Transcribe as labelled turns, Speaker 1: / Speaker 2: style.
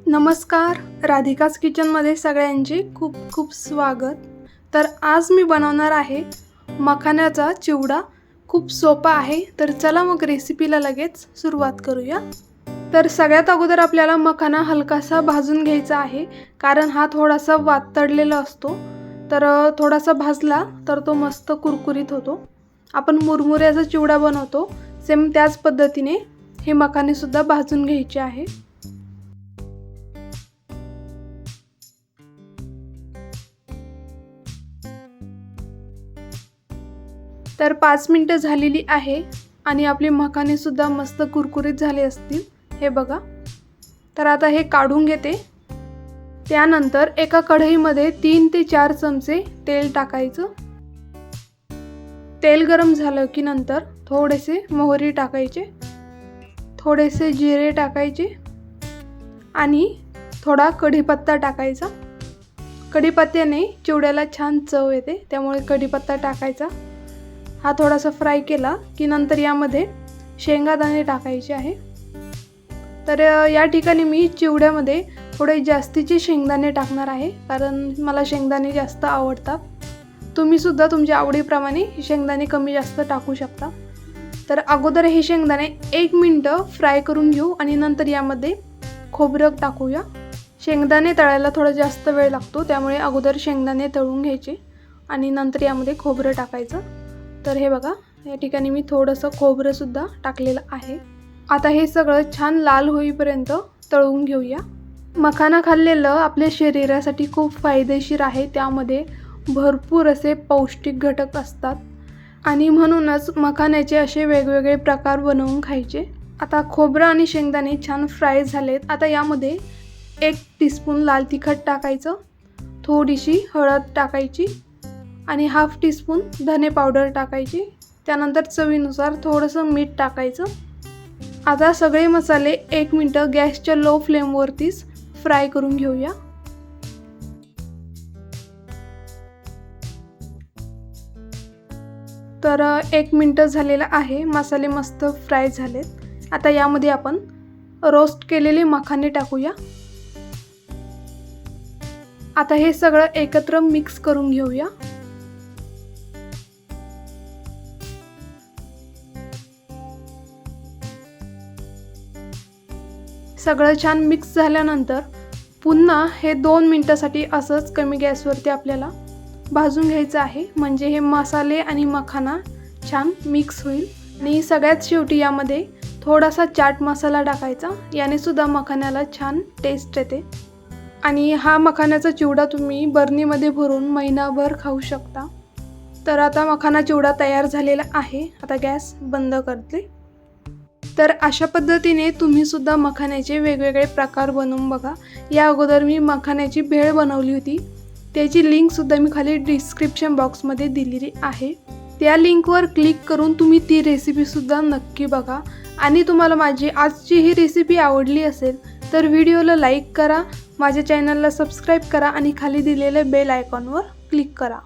Speaker 1: नमस्कार, राधिकाज किचनमध्ये सगळ्यांचे खूप खूप स्वागत. तर आज मी बनवणार आहे मखाण्याचा चिवडा. खूप सोपा आहे. तर चला मग रेसिपीला लगेच सुरुवात करूया. तर सगळ्यात अगोदर आपल्याला मखाना हलकासा भाजून घ्यायचा आहे, कारण हा थोडासा वातडलेला असतो. तर थोडासा भाजला तर तो मस्त कुरकुरीत होतो. आपण मुरमुऱ्याचा चिवडा बनवतो सेम त्याच पद्धतीने हे मखाने सुद्धा भाजून घ्यायचे आहे. तर 5 मिनिटं झालेली आहे आणि आपले मखाने सुद्धा मस्त कुरकुरीत झाले असतील. हे बघा. तर आता हे काढून घेते. त्यानंतर एका कढईमध्ये 3 ते 4 चमचे तेल टाकायचं. तेल गरम झालं की नंतर थोडेसे मोहरी टाकायचे, थोडेसे जिरे टाकायचे आणि थोडा कढीपत्ता टाकायचा. कढीपत्त्याने चिवड्याला छान चव येते, त्यामुळे कढीपत्ता टाकायचा. हा थोडासा फ्राय केला की नंतर यामध्ये शेंगादाणे टाकायचे आहे. तर या ठिकाणी मी चिवड्यामध्ये थोडे जास्तीचे शेंगदाणे टाकणार आहे, कारण मला शेंगदाणे जास्त आवडतात. तुम्ही सुद्धा तुमच्या आवडीप्रमाणे शेंगदाणे कमी जास्त टाकू शकता. तर अगोदर हे शेंगदाणे 1 मिनिट फ्राय करून घेऊ आणि नंतर यामध्ये खोबरं टाकूया. शेंगदाणे तळायला थोडा जास्त वेळ लागतो, त्यामुळे अगोदर शेंगदाणे तळून घ्यायचे आणि नंतर यामध्ये खोबरं टाकायचं. तर हे बघा, या ठिकाणी मी थोडंसं खोबरंसुद्धा टाकलेलं आहे. आता हे सगळं छान लाल होईपर्यंत तळून घेऊया. मखाना खाल्लेलं आपल्या शरीरासाठी खूप फायदेशीर आहे. त्यामध्ये भरपूर असे पौष्टिक घटक असतात आणि म्हणूनच मखाण्याचे असे वेगवेगळे प्रकार बनवून खायचे. आता खोबरं आणि शेंगदाणे छान फ्राय झालेत. आता यामध्ये 1 टीस्पून लाल तिखट टाकायचं, थोडीशी हळद टाकायची आणि हाफ टीस्पून धने पावडर टाकायची. त्यानंतर चवीनुसार थोडंसं मीठ टाकायचं. आता सगळे मसाले 1 मिनिट गॅसच्या लो फ्लेमवरतीच फ्राय करून घेऊया. तर 1 मिनिट झालेलं आहे. मसाले मस्त फ्राय झालेत. आता यामध्ये आपण रोस्ट केलेले मखाने टाकूया. आता हे सगळं एकत्र मिक्स करून घेऊया. सगळं छान मिक्स झाल्यानंतर पुन्हा हे 2 मिनिटासाठी असंच कमी गॅसवरती आपल्याला भाजून घ्यायचं आहे, म्हणजे हे मसाले आणि मखाना छान मिक्स होईल. आणि सगळ्यात शेवटी यामध्ये थोडासा चाट मसाला टाकायचा. याने सुद्धा मखाण्याला छान टेस्ट येते आणि हा मखाण्याचा चिवडा तुम्ही बरणीमध्ये भरून महिनाभर खाऊ शकता. तर आता मखाना चिवडा तयार झालेला आहे. आता गॅस बंद करते. तर अशा पद्धतीने तुम्ही सुद्धा मखाण्याचे वेगवेगळे प्रकार बनवून बघा. या अगोदर मी मखाण्याची भेळ बनवली होती, त्याची लिंकसुद्धा मी खाली डिस्क्रिप्शन बॉक्समध्ये दिलेली आहे. त्या लिंकवर क्लिक करून तुम्ही ती रेसिपीसुद्धा नक्की बघा. आणि तुम्हाला माझी आजची ही रेसिपी आवडली असेल तर व्हिडिओला लाईक करा, माझ्या चॅनलला सबस्क्राईब करा आणि खाली दिलेल्या बेल आयकॉनवर क्लिक करा.